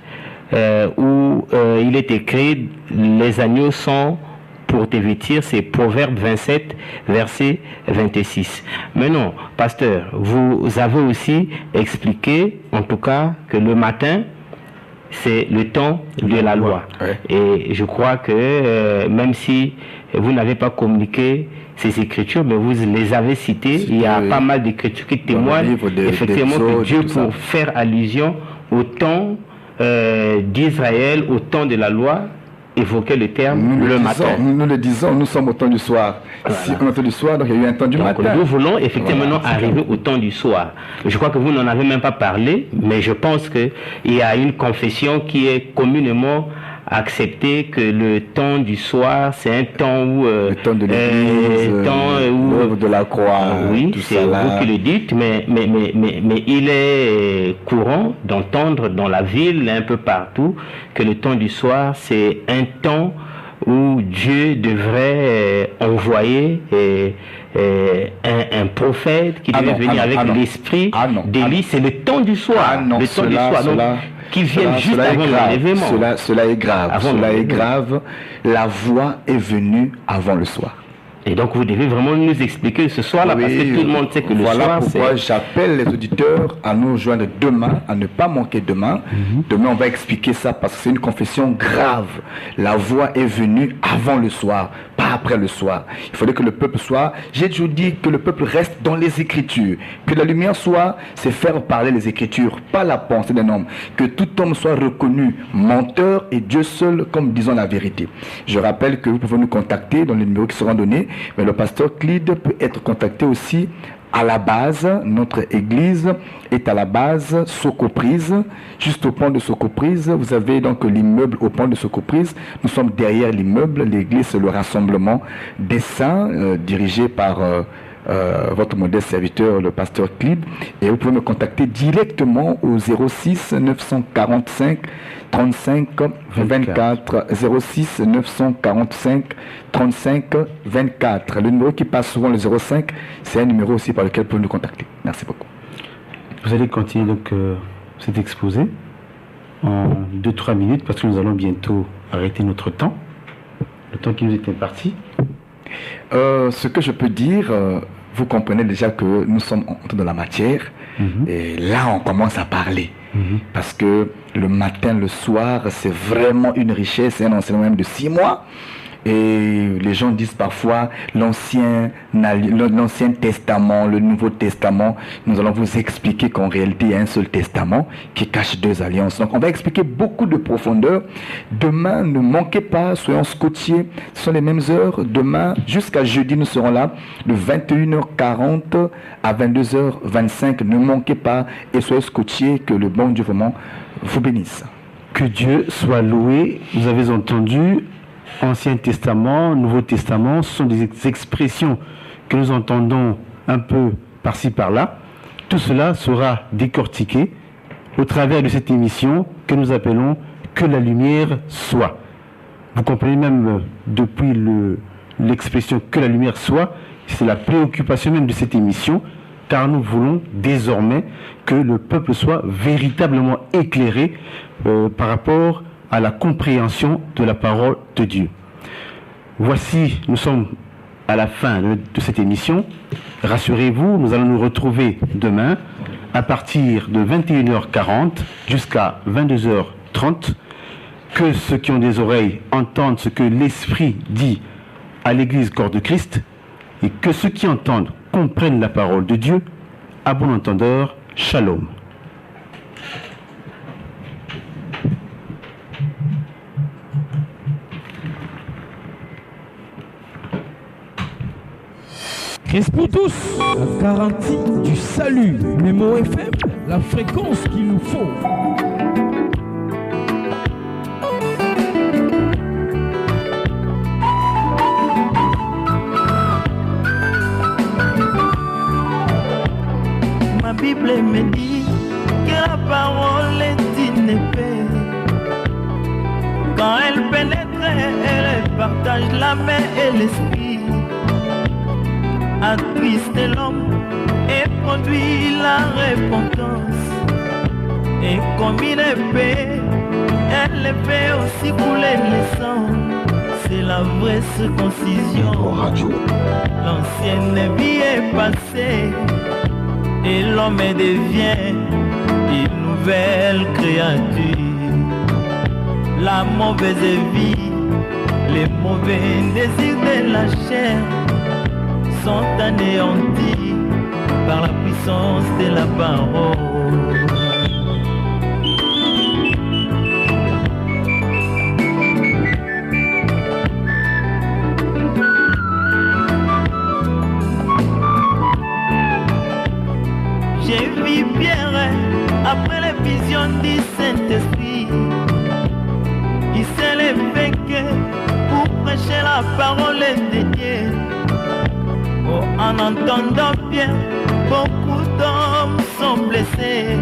où il est écrit « Les agneaux sont pour te vêtir », c'est Proverbe 27, verset 26. Mais non, pasteur, vous avez aussi expliqué, en tout cas, que le matin, c'est le temps de la loi. Ouais. Et je crois que même si vous n'avez pas communiqué ces écritures, mais vous les avez citées, il y a pas mal d'écritures qui témoignent effectivement que Dieu, pour faire allusion au temps d'Israël, au temps de la loi, évoquait le terme le matin. Nous le disons, nous sommes au temps du soir. Voilà. Si on est au temps du soir, donc il y a eu un temps du matin. Nous voulons effectivement arriver au temps du soir. Je crois que vous n'en avez même pas parlé, mais je pense qu'il y a une confession qui est communément acceptée, que le temps du soir, c'est un temps où... le temps de l'église, l'œuvre de la croix, oui, c'est vous qui le dites, mais il est courant d'entendre dans la ville, un peu partout, que le temps du soir, c'est un temps où Dieu devrait envoyer un prophète qui devait venir avec l'esprit d'Élie. C'est le temps du soir. Le temps du soir. Donc, qu'il vienne juste avant l'enlèvement. Cela est grave. Cela est grave. La voix est venue avant le soir. Et donc vous devez vraiment nous expliquer ce soir-là, parce que tout le monde sait que le soir, voilà pourquoi j'appelle les auditeurs à nous joindre demain, à ne pas manquer demain. Demain, on va expliquer ça, parce que c'est une confession grave. La voix est venue avant le soir, pas après le soir. Il fallait que le peuple soit... J'ai toujours dit que le peuple reste dans les Écritures. Que la lumière soit, c'est faire parler les Écritures, pas la pensée d'un homme. Que tout homme soit reconnu menteur et Dieu seul comme disant la vérité. Je rappelle que vous pouvez nous contacter dans les numéros qui seront donnés. Mais le pasteur Clyde peut être contacté aussi à la base. Notre église est à la base Socoprise, juste au pont de Socoprise. Vous avez donc l'immeuble au pont de Socoprise. Nous sommes derrière l'immeuble. L'église, c'est le rassemblement des saints dirigé par votre modeste serviteur, le pasteur Clyde. Et vous pouvez me contacter directement au 06 945 35 24 06 945 35 24. Le numéro qui passe souvent, le 05, c'est un numéro aussi par lequel vous pouvez nous contacter. Merci beaucoup. Vous allez continuer donc cet exposé en 2-3 minutes, parce que nous allons bientôt arrêter notre temps, le temps qui nous était imparti. Ce que je peux dire, vous comprenez déjà que nous sommes dans la matière, et là on commence à parler. Parce que le matin, le soir, c'est vraiment une richesse, c'est un enseignement même de 6 mois. Et les gens disent parfois l'Ancien Testament, le Nouveau Testament. Nous allons vous expliquer qu'en réalité, il y a un seul testament qui cache 2 alliances. Donc, on va expliquer beaucoup de profondeur. Demain, ne manquez pas, soyons scottiers. Ce sont les mêmes heures. Demain, jusqu'à jeudi, nous serons là de 21h40 à 22h25. Ne manquez pas et soyez scottiers, que le bon Dieu vraiment vous bénisse. Que Dieu soit loué. Vous avez entendu... Ancien Testament, Nouveau Testament, ce sont des expressions que nous entendons un peu par-ci par-là. Tout cela sera décortiqué au travers de cette émission que nous appelons « Que la lumière soit ». Vous comprenez même depuis l'expression « Que la lumière soit », c'est la préoccupation même de cette émission, car nous voulons désormais que le peuple soit véritablement éclairé par rapport à la compréhension de la parole de Dieu. Voici, nous sommes à la fin de cette émission. Rassurez-vous, nous allons nous retrouver demain à partir de 21h40 jusqu'à 22h30. Que ceux qui ont des oreilles entendent ce que l'Esprit dit à l'Église Corps de Christ, et que ceux qui entendent comprennent la parole de Dieu. À bon entendeur, shalom. Christ pour tous, la garantie du salut. Mémo FM, la fréquence qu'il nous faut. Ma Bible me dit que la parole est une épée. Quand elle pénètre, elle partage la main et l'esprit. Attriste l'homme et produit la repentance. Et comme une épée, elle fait aussi couler le sang. C'est la vraie circoncision. L'ancienne vie est passée et l'homme devient une nouvelle créature. La mauvaise vie, les mauvais désirs de la chair sont anéantis par la puissance de la parole. J'ai vu Pierre après les visions du Saint-Esprit. Il s'est levé pour prêcher la parole de Dieu. Oh, en entendant bien, beaucoup d'hommes sont blessés.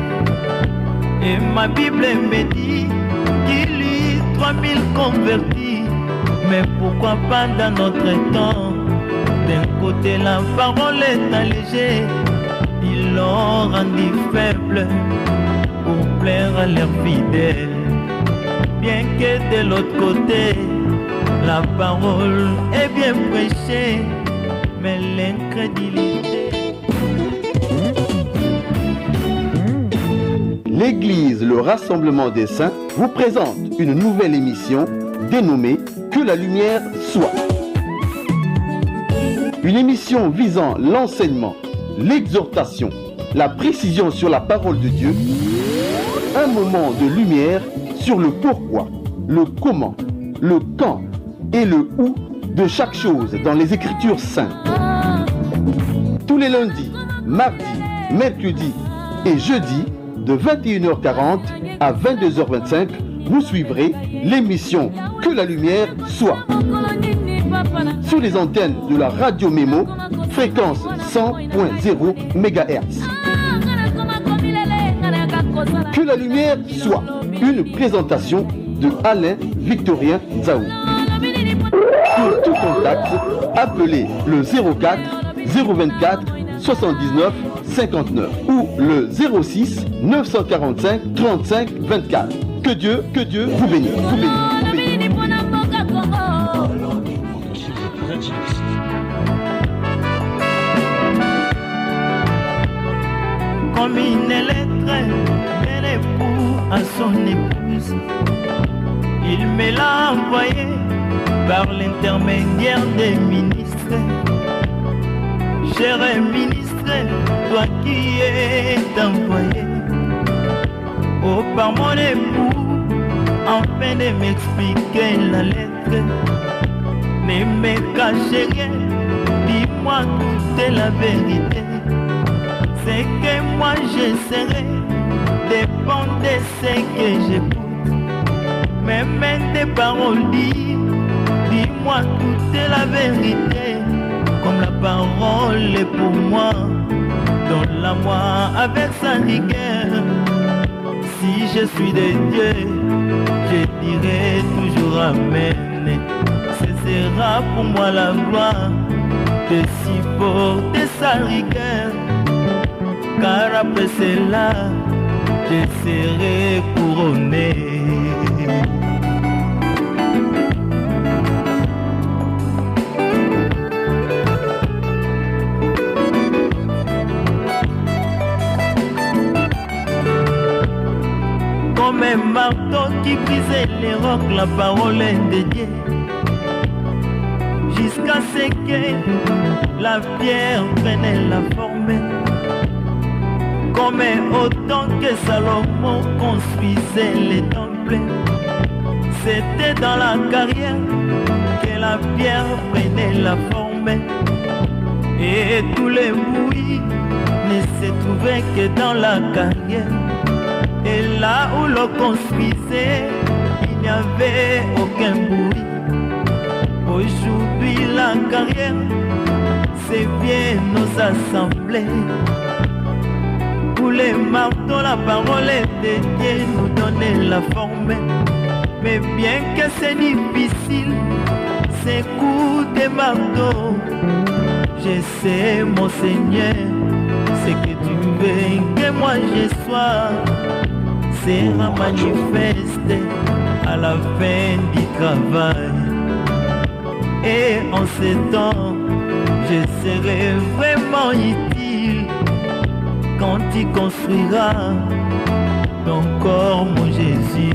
Et ma Bible me dit qu'il y a 3000 convertis Mais pourquoi pas dans notre temps? D'un côté la parole est allégée, ils l'ont rendu faible pour plaire à leurs fidèles. Bien que de l'autre côté, la parole est bien prêchée, mais l'incrédulité. L'Église, le Rassemblement des Saints, vous présente une nouvelle émission dénommée « Que la lumière soit ». Une émission visant l'enseignement, l'exhortation, la précision sur la parole de Dieu, un moment de lumière sur le pourquoi, le comment, le quand et le où de chaque chose dans les Écritures saintes. Tous les lundis, mardis, mercredis et jeudis, de 21h40 à 22h25, vous suivrez l'émission « Que la lumière soit » sur les antennes de la radio Mémo, fréquence 100.0 MHz. Que la lumière soit, une présentation de Alain Victorien Nzaou. Pour tout contact, appelez le 04 024 79 59 ou le 06 945 35 24. Que Dieu vous bénisse. Vous bénisse. Vous bénisse. Comme une lettre d'un époux à son épouse, il me l'a envoyé par l'intermédiaire des ministres. Cher ministre, toi qui es envoyé par mon époux, afin de m'expliquer la lettre. Ne me cachez rien, dis-moi toute la vérité. C'est que moi j'essaierai dépend de ce que j'écoute. Même tes paroles dis-moi toute la vérité. Comme la parole est pour moi, donne-la-moi avec sa rigueur. Si je suis de Dieu, je dirai toujours Amen. Ce sera pour moi la gloire de supporter sa rigueur. Car après cela, je serai couronné. Comme un marteau qui brisait les rocs, la parole est dédiée. Jusqu'à ce que la pierre prenne la forme. Comme autant que Salomon construisait les temples. C'était dans la carrière que la pierre prenait la forme. Et tous les bruits ne se trouvaient que dans la carrière. Et là où l'on construisait, il n'y avait aucun bruit. Aujourd'hui la carrière, c'est bien nos assemblées. Pour les marteaux, la parole est dédiée, nous donner la forme. Mais bien que c'est difficile, ces coups de marteau, je sais mon Seigneur, ce que tu veux que moi je sois sera manifesté à la fin du travail. Et en ces temps, je serai vraiment utile quand tu construiras ton corps, mon Jésus.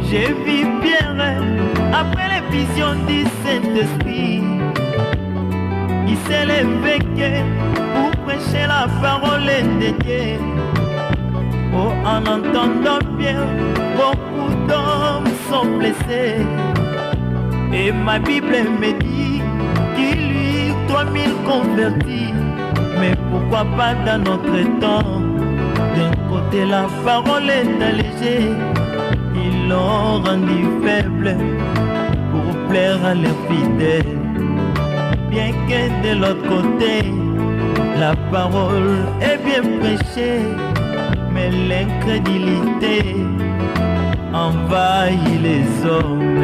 J'ai vu Pierre après les visions du Saint-Esprit. Il s'est levé pour prêcher la parole de Dieu. Oh, en entendant Pierre, beaucoup d'hommes sont blessés. Et ma Bible me dit qu'il y eut 3000 convertis. Mais pourquoi pas dans notre temps? D'un côté la parole est allégée, ils l'ont rendu faible pour plaire à leurs fidèles. Bien que de l'autre côté, la parole est bien prêchée, mais l'incrédulité envahit les hommes.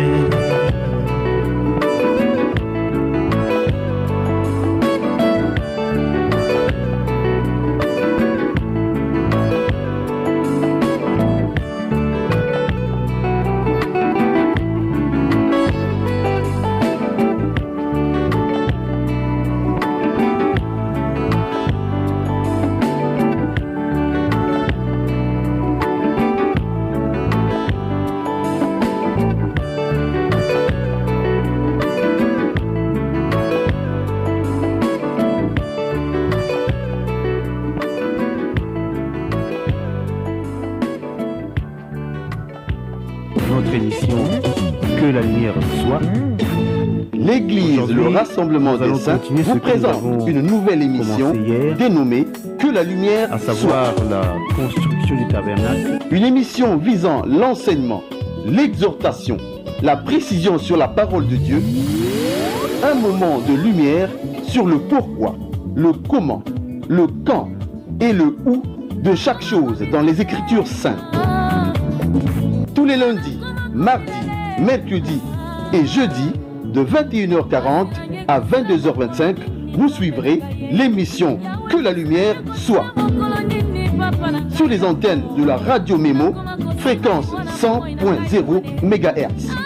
Notre émission Que la lumière soit. L'Église, le Rassemblement des Saints, vous présente une nouvelle émission dénommée Que la lumière à savoir soit. la construction du tabernacle. Une émission visant l'enseignement, l'exhortation, la précision sur la parole de Dieu, un moment de lumière sur le pourquoi, le comment, le quand et le où de chaque chose dans les Écritures saintes. Tous les lundis, mardis, mercredis et jeudis, de 21h40 à 22h25, vous suivrez l'émission Que la lumière soit. Sur les antennes de la radio Mémo, fréquence 100.0 MHz.